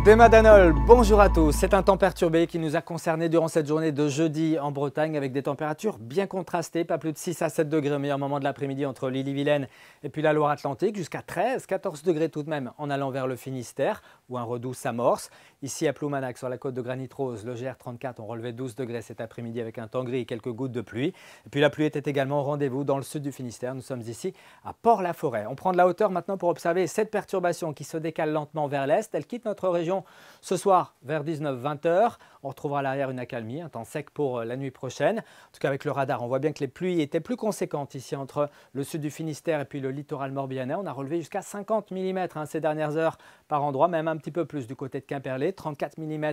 Des Madanol, bonjour à tous. C'est un temps perturbé qui nous a concerné durant cette journée de jeudi en Bretagne avec des températures bien contrastées, pas plus de 6 à 7 degrés au meilleur moment de l'après-midi entre l'Ille-et-Vilaine et puis la Loire-Atlantique, jusqu'à 13-14 degrés tout de même en allant vers le Finistère où un redout s'amorce. Ici à Ploumanac sur la côte de Granit-Rose, le GR34, on relevait 12 degrés cet après-midi avec un temps gris et quelques gouttes de pluie. Et puis la pluie était également au rendez-vous dans le sud du Finistère. Nous sommes ici à Port-la-Forêt. On prend de la hauteur maintenant pour observer cette perturbation qui se décale lentement vers l'est. Elle quitte notre région ce soir vers 19-20 heures. On retrouvera à l'arrière une accalmie, un temps sec pour la nuit prochaine. En tout cas avec le radar, on voit bien que les pluies étaient plus conséquentes ici entre le sud du Finistère et puis le littoral morbihanais. On a relevé jusqu'à 50 mm ces dernières heures par endroit, même un petit peu plus du côté de Quimperlé, 34 mm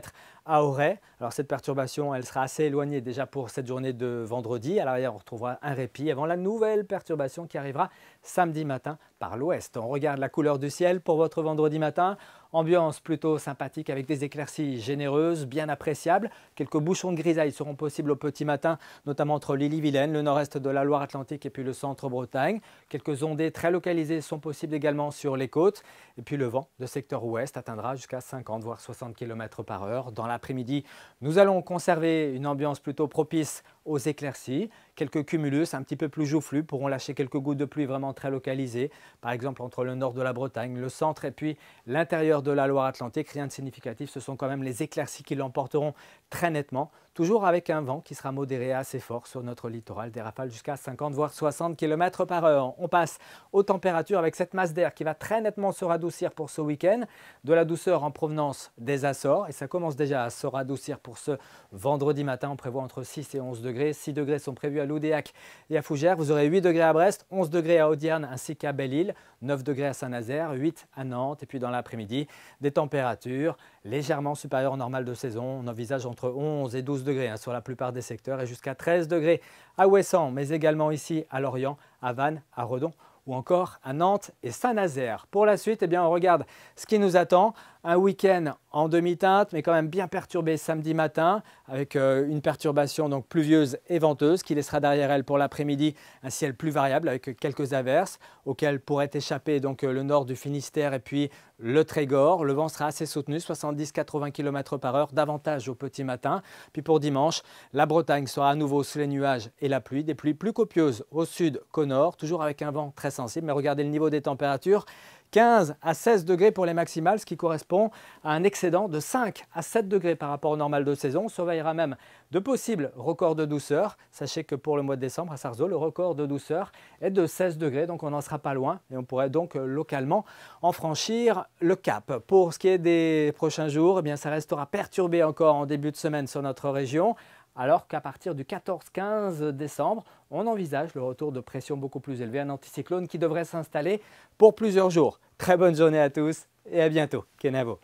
à Auray. Alors cette perturbation, elle sera assez éloignée déjà pour cette journée de vendredi. À l'arrière, on retrouvera un répit avant la nouvelle perturbation qui arrivera samedi matin par l'ouest. On regarde la couleur du ciel pour votre vendredi matin. Ambiance plutôt sympathique avec des éclaircies généreuses, bien appréciables. Quelques bouchons de grisaille seront possibles au petit matin, notamment entre l'Ille-et-Vilaine, le nord-est de la Loire-Atlantique et puis le centre-Bretagne. Quelques ondées très localisées sont possibles également sur les côtes. Et puis le vent de secteur ouest atteindra jusqu'à 50 voire 60 km par heure. Dans l'après-midi, nous allons conserver une ambiance plutôt propice aux éclaircies. Quelques cumulus un petit peu plus joufflus pourront lâcher quelques gouttes de pluie vraiment très localisées. Par exemple entre le nord de la Bretagne, le centre et puis l'intérieur de la Loire-Atlantique. Rien de significatif, ce sont quand même les éclaircies qui l'emporteront très nettement. Toujours avec un vent qui sera modéré assez fort sur notre littoral, des rafales jusqu'à 50 voire 60 km par heure. On passe aux températures avec cette masse d'air qui va très nettement se radoucir pour ce week-end. De la douceur en provenance des Açores et ça commence déjà à se radoucir pour ce vendredi matin. On prévoit entre 6 et 11 degrés. 6 degrés sont prévus à Loudéac et à Fougères. Vous aurez 8 degrés à Brest, 11 degrés à Audierne ainsi qu'à Belle-Île, 9 degrés à Saint-Nazaire, 8 à Nantes et puis dans l'après-midi, des températures légèrement supérieures au normal de saison. On envisage entre 11 et 12 degrés sur la plupart des secteurs et jusqu'à 13 degrés à Ouessant, mais également ici à Lorient, à Vannes, à Redon ou encore à Nantes et Saint-Nazaire. Pour la suite, on regarde ce qui nous attend. Un week-end en demi-teinte, mais quand même bien perturbé samedi matin, avec une perturbation donc pluvieuse et venteuse qui laissera derrière elle pour l'après-midi un ciel plus variable avec quelques averses auxquelles pourrait échapper donc le nord du Finistère et puis le Trégor. Le vent sera assez soutenu, 70-80 km par heure, davantage au petit matin. Puis pour dimanche, la Bretagne sera à nouveau sous les nuages et la pluie, des pluies plus copieuses au sud qu'au nord, toujours avec un vent très sensible. Mais regardez le niveau des températures. 15 à 16 degrés pour les maximales, ce qui correspond à un excédent de 5 à 7 degrés par rapport au normal de saison. On surveillera même de possibles records de douceur. Sachez que pour le mois de décembre à Sarzeau, le record de douceur est de 16 degrés, donc on n'en sera pas loin et on pourrait donc localement en franchir le cap. Pour ce qui est des prochains jours, ça restera perturbé encore en début de semaine sur notre région. Alors qu'à partir du 14-15 décembre, on envisage le retour de pression beaucoup plus élevée, un anticyclone qui devrait s'installer pour plusieurs jours. Très bonne journée à tous et à bientôt. Kenavo.